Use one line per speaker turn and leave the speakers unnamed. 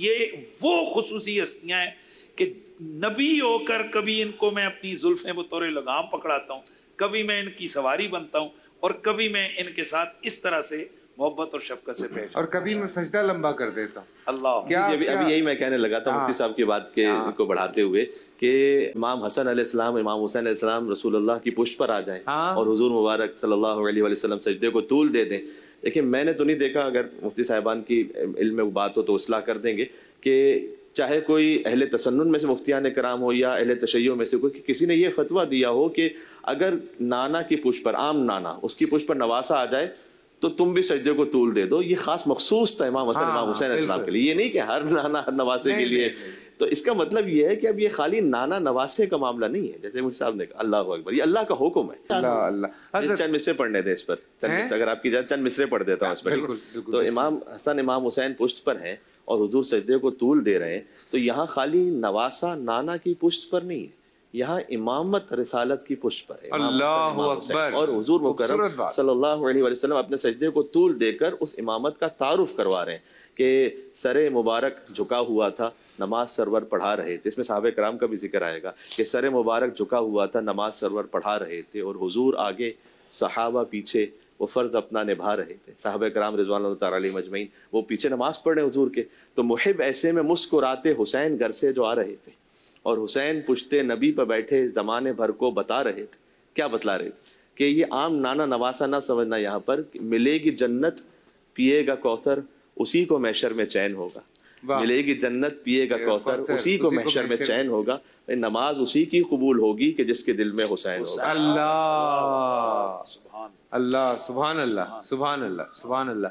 یہ وہ خصوصی ہستیاں ہیں کہ نبی ہو کر کبھی ان کو میں اپنی زلفیں بطور لگام پکڑاتا ہوں، کبھی میں ان کی سواری بنتا ہوں، اور کبھی میں ان کے ساتھ اس طرح سے محبت اور شفقت سے پیش،
اور کبھی میں سجدہ لمبا کر دیتا ہوں۔
اللہ
ابھی یہی میں کہنے لگا تھا مفتی صاحب کی بات کو بڑھاتے ہوئے کہ امام حسن علیہ السلام، امام حسین علیہ السلام رسول اللہ کی پشت پر آ جائیں اور حضور مبارک صلی اللہ علیہ وسلم سجدے کو طول دے دیں۔ لیکن میں نے تو نہیں دیکھا، اگر مفتی صاحبان کی علم میں بات ہو تو اصلاح کر دیں گے، کہ چاہے کوئی اہل تسنن میں سے مفتیان کرام ہو یا اہل تشیع میں سے کوئی، کسی نے یہ فتویٰ دیا ہو کہ اگر نانا کی پشت پر، عام نانا اس کی پشت پر نواسا آ جائے تو تم بھی سجدے کو طول دے دو۔ یہ خاص مخصوص تھا امام حسن امام حسین علیہ السلام کے لیے، یہ نہیں کہ ہر نانا ہر نواسے کے لیے۔ تو اس کا مطلب یہ ہے کہ اب یہ خالی نانا نواسے کا معاملہ نہیں ہے، جیسے مجھے صاحب نے کہا اللہ اکبر، یہ اللہ کا حکم ہے۔
اللہ
چند مصرے پڑھنے دیں اس پر، اگر آپ کی اجازت چند مصرے پڑھ دیتا ہوں اس پر۔ تو امام حسن امام حسین پشت پر ہیں اور حضور سجدے کو طول دے رہے ہیں، تو یہاں خالی نواسا نانا کی پشت پر نہیں ہے، یہاں امامت رسالت کی پشت پر ہے۔
اللہ اکبر۔
اور حضور مکرم صلی اللہ علیہ وسلم اپنے سجدے کو طول دے کر اس امامت کا تعارف کروا رہے ہیں کہ سر مبارک جھکا ہوا تھا، نماز سرور پڑھا رہے تھے۔ اس میں صحابہ کرام کا بھی ذکر آئے گا کہ سر مبارک جھکا ہوا تھا، نماز سرور پڑھا رہے تھے، اور حضور آگے، صحابہ پیچھے، وہ فرض اپنا نبھا رہے تھے۔ صحابہ کرام رضوان اللہ تعالی علیہم اجمعین وہ پیچھے نماز پڑھ رہے حضور کے، تو محب ایسے میں مسکراتے حسین گھر سے جو آ رہے تھے، اور حسین پشتے نبی پر بیٹھے زمانے بھر کو بتا رہے تھے۔ کیا بتلا رہے تھے؟ کہ یہ عام نانا نواسا نہ سمجھنا، یہاں پر ملے گی جنت، پیے گا کوثر، اسی کو محشر میں چین ہوگا۔ ملے گی جنت، پیے گا کوثر، اسی کو محشر میں چین ہوگا۔ نماز اسی کی قبول ہوگی کہ جس کے دل میں حسین ہوگا۔
اللہ، اللہ، سبحان اللہ، سبحان اللہ، سبحان اللہ۔